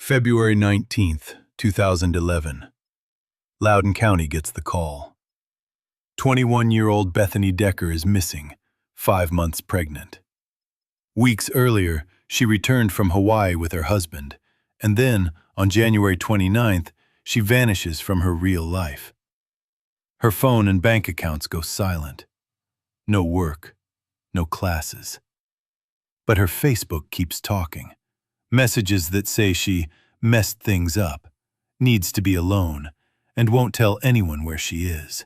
February 19th, 2011. Loudoun County gets the call. 21-year-old Bethany Decker is missing, 5 months pregnant. Weeks earlier, she returned from Hawaii with her husband, and then, on January 29th, she vanishes from her real life. Her phone and bank accounts go silent. No work, no classes. But her Facebook keeps talking. Messages that say she messed things up, needs to be alone, and won't tell anyone where she is.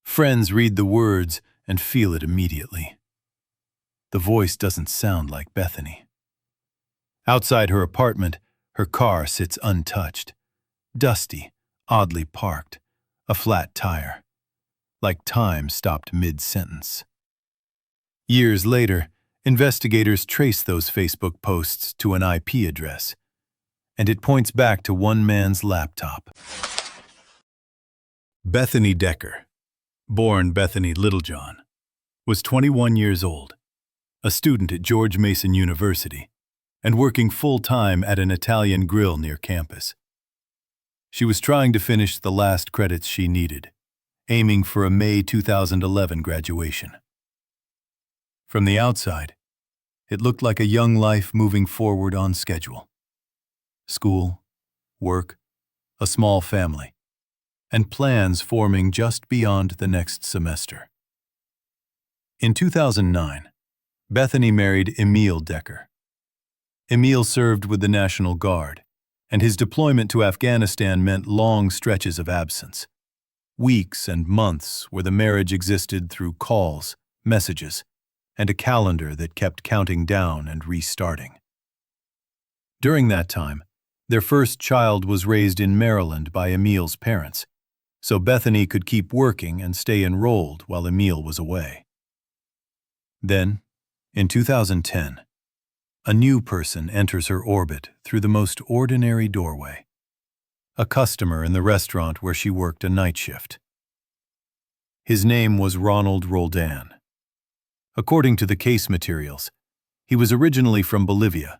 Friends read the words and feel it immediately. The voice doesn't sound like Bethany. Outside her apartment, her car sits untouched, dusty, oddly parked, a flat tire, like time stopped mid-sentence. Years later, investigators trace those Facebook posts to an IP address, and it points back to one man's laptop. Bethany Decker, born Bethany Littlejohn, was 21 years old, a student at George Mason University, and working full-time at an Italian grill near campus. She was trying to finish the last credits she needed, aiming for a May 2011 graduation. From the outside, it looked like a young life moving forward on schedule. School, work, a small family, and plans forming just beyond the next semester. In 2009, Bethany married Emil Decker. Emil served with the National Guard, and his deployment to Afghanistan meant long stretches of absence. Weeks and months where the marriage existed through calls, messages, and a calendar that kept counting down and restarting. During that time, their first child was raised in Maryland by Emil's parents, so Bethany could keep working and stay enrolled while Emil was away. Then, in 2010, a new person enters her orbit through the most ordinary doorway, a customer in the restaurant where she worked a night shift. His name was Ronald Roldan. According to the case materials, he was originally from Bolivia,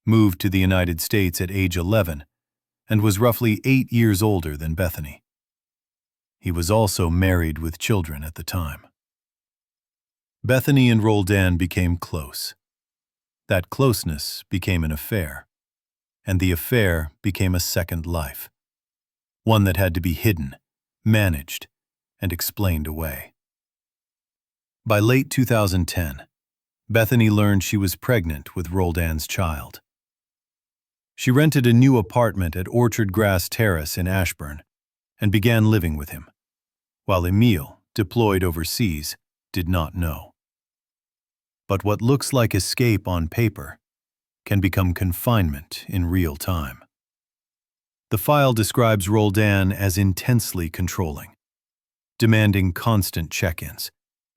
moved to the United States at age 11, and was roughly 8 years older than Bethany. He was also married with children at the time. Bethany and Roldan became close. That closeness became an affair, and the affair became a second life, one that had to be hidden, managed, and explained away. By late 2010, Bethany learned she was pregnant with Roldan's child. She rented a new apartment at Orchard Grass Terrace in Ashburn and began living with him, while Emil, deployed overseas, did not know. But what looks like escape on paper can become confinement in real time. The file describes Roldan as intensely controlling, demanding constant check-ins,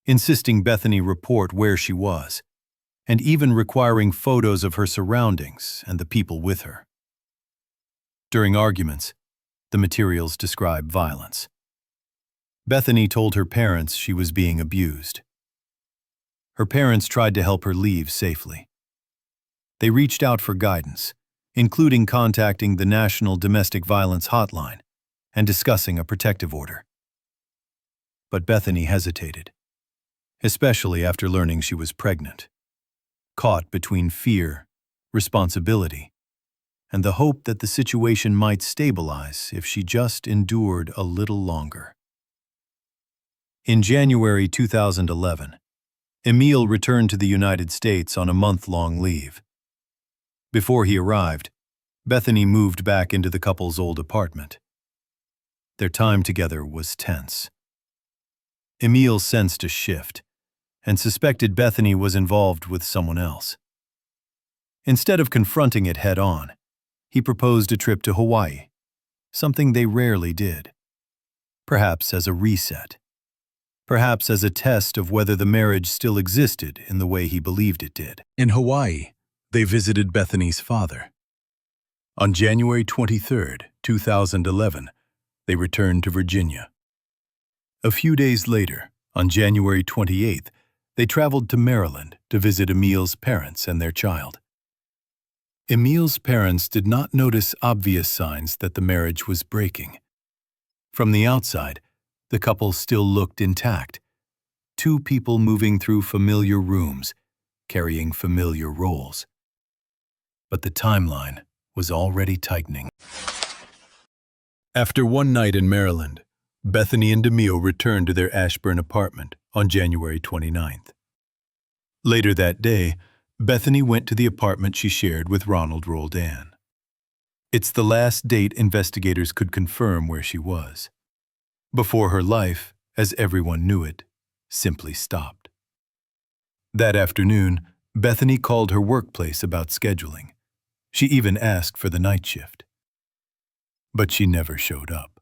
insisting Bethany report where she was, and even requiring photos of her surroundings and the people with her. During arguments, the materials describe violence. Bethany told her parents she was being abused. Her parents tried to help her leave safely. They reached out for guidance, including contacting the National Domestic Violence Hotline and discussing a protective order. But Bethany hesitated, especially after learning she was pregnant, caught between fear, responsibility, and the hope that the situation might stabilize if she just endured a little longer. In January 2011, Emil returned to the United States on a month-long leave. Before he arrived, Bethany moved back into the couple's old apartment. Their time together was tense. Emil sensed a shift and suspected Bethany was involved with someone else. Instead of confronting it head-on, he proposed a trip to Hawaii, something they rarely did. Perhaps as a reset. Perhaps as a test of whether the marriage still existed in the way he believed it did. In Hawaii, they visited Bethany's father. On January 23, 2011, they returned to Virginia. A few days later, on January 28th, they traveled to Maryland to visit Emil's parents and their child. Emil's parents did not notice obvious signs that the marriage was breaking. From the outside, the couple still looked intact. Two people moving through familiar rooms, carrying familiar roles. But the timeline was already tightening. After one night in Maryland, Bethany and Emil returned to their Ashburn apartment on January 29th. Later that day, Bethany went to the apartment she shared with Ronald Roldan. It's the last date investigators could confirm where she was, before her life, as everyone knew it, simply stopped. That afternoon, Bethany called her workplace about scheduling. She even asked for the night shift. But she never showed up.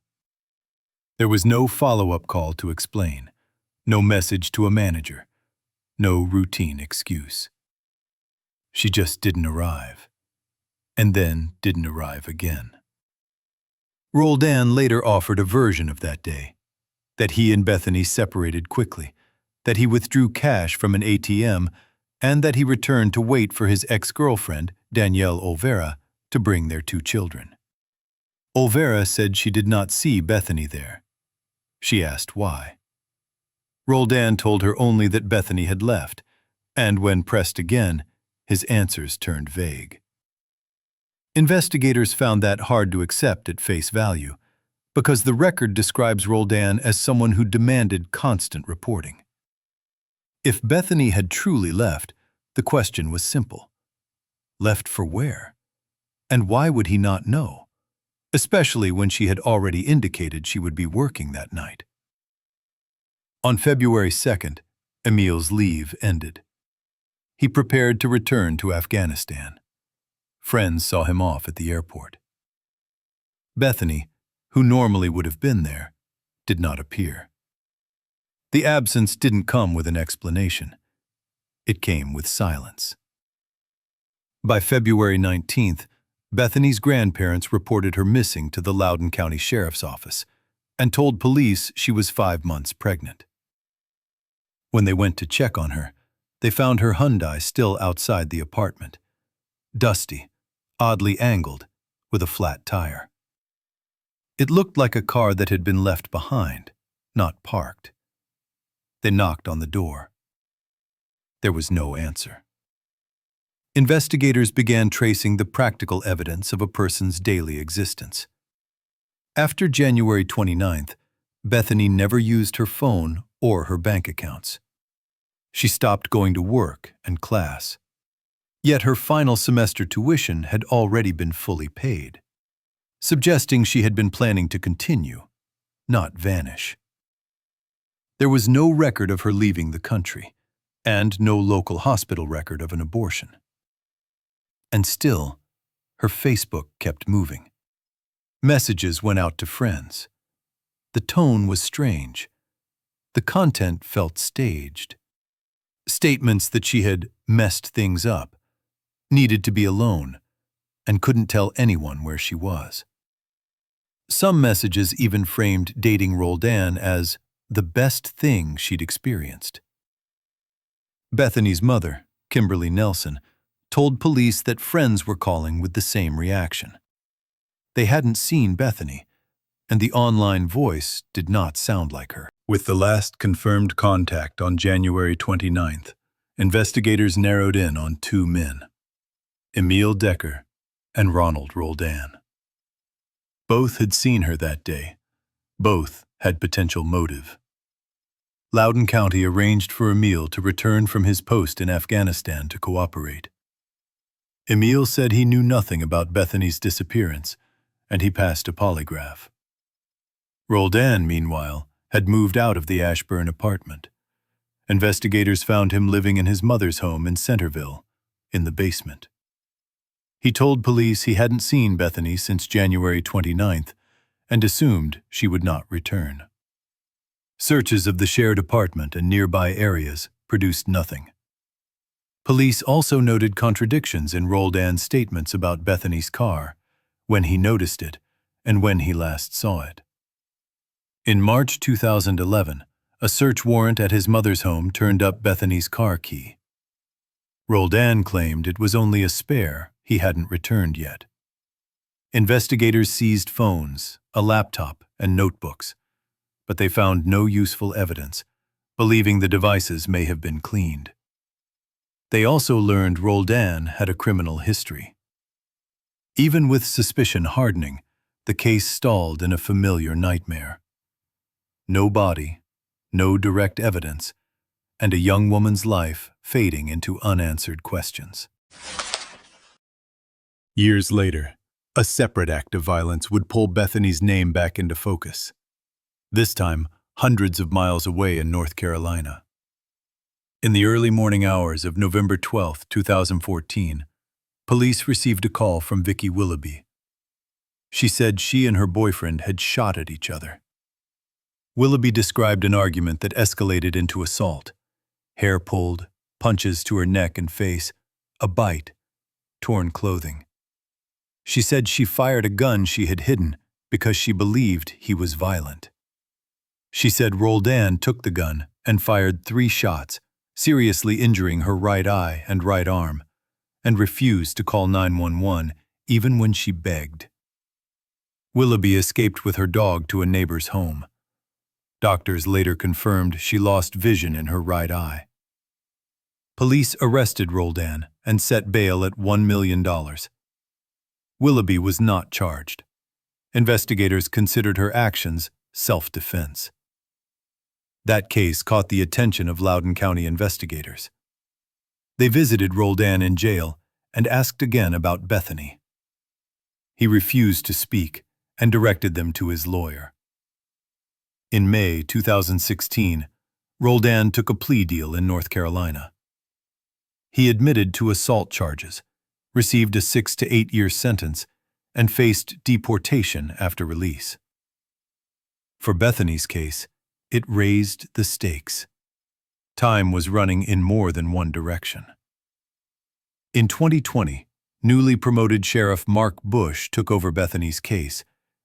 There was no follow-up call to explain, no message to a manager, no routine excuse. She just didn't arrive, and then didn't arrive again. Roldan later offered a version of that day, that he and Bethany separated quickly, that he withdrew cash from an ATM, and that he returned to wait for his ex-girlfriend, Danielle Olvera, to bring their two children. Olvera said she did not see Bethany there. She asked why. Roldan told her only that Bethany had left, and when pressed again, his answers turned vague. Investigators found that hard to accept at face value, because the record describes Roldan as someone who demanded constant reporting. If Bethany had truly left, the question was simple. Left for where? And why would he not know? Especially when she had already indicated she would be working that night. On February 2nd, Emil's leave ended. He prepared to return to Afghanistan. Friends saw him off at the airport. Bethany, who normally would have been there, did not appear. The absence didn't come with an explanation. It came with silence. By February 19th, Bethany's grandparents reported her missing to the Loudoun County Sheriff's Office and told police she was 5 months pregnant. When they went to check on her, they found her Hyundai still outside the apartment, dusty, oddly angled, with a flat tire. It looked like a car that had been left behind, not parked. They knocked on the door. There was no answer. Investigators began tracing the practical evidence of a person's daily existence. After January 29th, Bethany never used her phone or her bank accounts. She stopped going to work and class. Yet her final semester tuition had already been fully paid, suggesting she had been planning to continue, not vanish. There was no record of her leaving the country, and no local hospital record of an abortion. And still, her Facebook kept moving. Messages went out to friends. The tone was strange. The content felt staged. Statements that she had messed things up, needed to be alone, and couldn't tell anyone where she was. Some messages even framed dating Roldan as the best thing she'd experienced. Bethany's mother, Kimberly Nelson, told police that friends were calling with the same reaction. They hadn't seen Bethany, and the online voice did not sound like her. With the last confirmed contact on January 29th, investigators narrowed in on 2 men, Emil Decker and Ronald Roldan. Both had seen her that day. Both had potential motive. Loudoun County arranged for Emil to return from his post in Afghanistan to cooperate. Emil said he knew nothing about Bethany's disappearance, and he passed a polygraph. Roldan, meanwhile, had moved out of the Ashburn apartment. Investigators found him living in his mother's home in Centerville, in the basement. He told police he hadn't seen Bethany since January 29th and assumed she would not return. Searches of the shared apartment and nearby areas produced nothing. Police also noted contradictions in Roldan's statements about Bethany's car, when he noticed it, and when he last saw it. In March 2011, a search warrant at his mother's home turned up Bethany's car key. Roldan claimed it was only a spare he hadn't returned yet. Investigators seized phones, a laptop, and notebooks, but they found no useful evidence, believing the devices may have been cleaned. They also learned Roldan had a criminal history. Even with suspicion hardening, the case stalled in a familiar nightmare. No body, no direct evidence, and a young woman's life fading into unanswered questions. Years later, a separate act of violence would pull Bethany's name back into focus. This time, hundreds of miles away in North Carolina. In the early morning hours of November 12, 2014, police received a call from Vicki Willoughby. She said she and her boyfriend had shot at each other. Willoughby described an argument that escalated into assault. Hair pulled, punches to her neck and face, a bite, torn clothing. She said she fired a gun she had hidden because she believed he was violent. She said Roldan took the gun and fired 3 shots, seriously injuring her right eye and right arm, and refused to call 911 even when she begged. Willoughby escaped with her dog to a neighbor's home. Doctors later confirmed she lost vision in her right eye. Police arrested Roldan and set bail at $1 million. Willoughby was not charged. Investigators considered her actions self-defense. That case caught the attention of Loudoun County investigators. They visited Roldan in jail and asked again about Bethany. He refused to speak and directed them to his lawyer. In May 2016, Roldan took a plea deal in North Carolina. He admitted to assault charges, received a 6 to 8 year sentence, and faced deportation after release. For Bethany's case, it raised the stakes. Time was running in more than one direction. In 2020, newly promoted Sheriff Mark Bush took over Bethany's case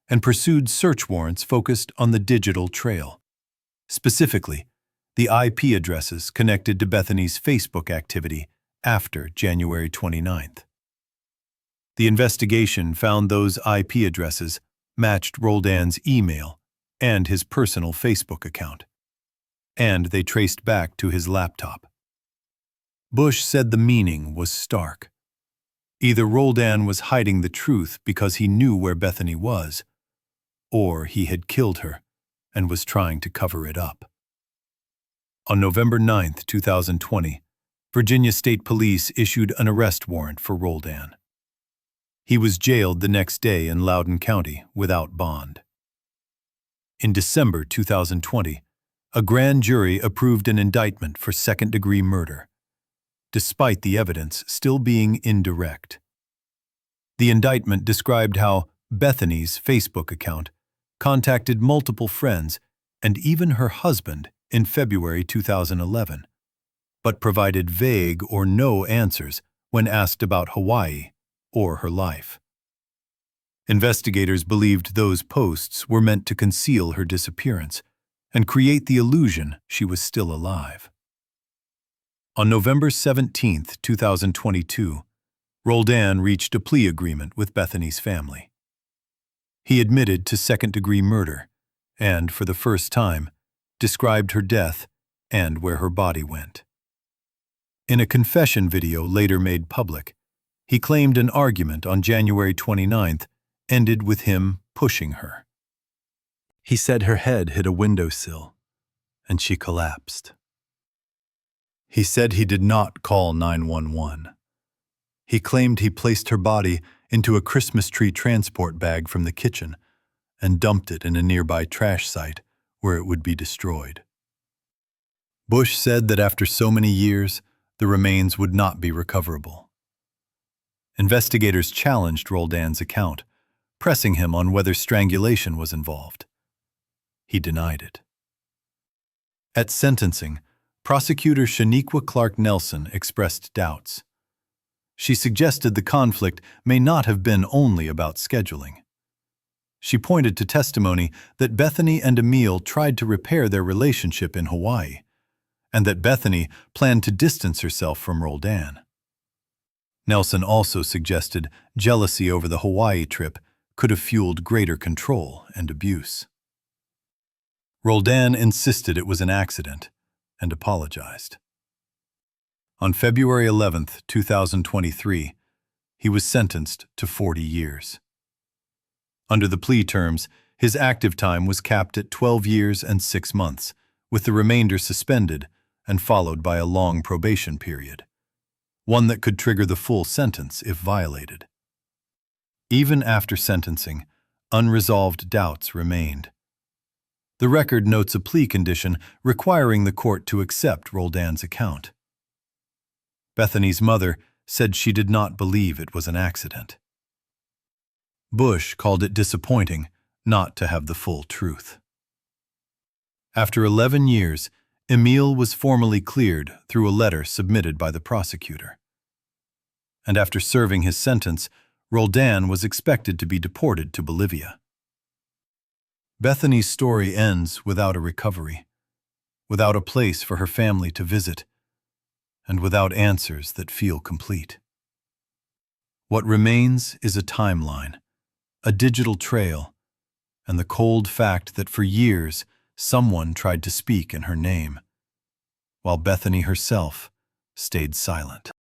and pursued search warrants focused on the digital trail. Specifically, the IP addresses connected to Bethany's Facebook activity after January 29th. The investigation found those IP addresses matched Roldan's email and his personal Facebook account, and they traced back to his laptop. Bush said the meaning was stark. Either Roldan was hiding the truth because he knew where Bethany was, or he had killed her and was trying to cover it up. On November 9, 2020, Virginia State Police issued an arrest warrant for Roldan. He was jailed the next day in Loudoun County without bond. In December 2020, a grand jury approved an indictment for second-degree murder, despite the evidence still being indirect. The indictment described how Bethany's Facebook account contacted multiple friends and even her husband in February 2011, but provided vague or no answers when asked about Hawaii or her life. Investigators believed those posts were meant to conceal her disappearance and create the illusion she was still alive. On November 17, 2022, Roldan reached a plea agreement with Bethany's family. He admitted to second-degree murder and, for the first time, described her death and where her body went. In a confession video later made public, he claimed an argument on January 29th ended with him pushing her. He said her head hit a windowsill, and she collapsed. He said he did not call 911. He claimed he placed her body into a Christmas tree transport bag from the kitchen and dumped it in a nearby trash site where it would be destroyed. Bush said that after so many years, the remains would not be recoverable. Investigators challenged Roldan's account, pressing him on whether strangulation was involved. He denied it. At sentencing, prosecutor Shaniqua Clark Nelson expressed doubts. She suggested the conflict may not have been only about scheduling. She pointed to testimony that Bethany and Emil tried to repair their relationship in Hawaii, and that Bethany planned to distance herself from Roldan. Nelson also suggested jealousy over the Hawaii trip could have fueled greater control and abuse. Roldan insisted it was an accident and apologized. On February 11, 2023, he was sentenced to 40 years. Under the plea terms, his active time was capped at 12 years and 6 months, with the remainder suspended and followed by a long probation period, one that could trigger the full sentence if violated. Even after sentencing, unresolved doubts remained. The record notes a plea condition requiring the court to accept Roldan's account. Bethany's mother said she did not believe it was an accident. Bush called it disappointing not to have the full truth. After 11 years, Emil was formally cleared through a letter submitted by the prosecutor. And after serving his sentence, Roldan was expected to be deported to Bolivia. Bethany's story ends without a recovery, without a place for her family to visit, and without answers that feel complete. What remains is a timeline, a digital trail, and the cold fact that for years someone tried to speak in her name, while Bethany herself stayed silent.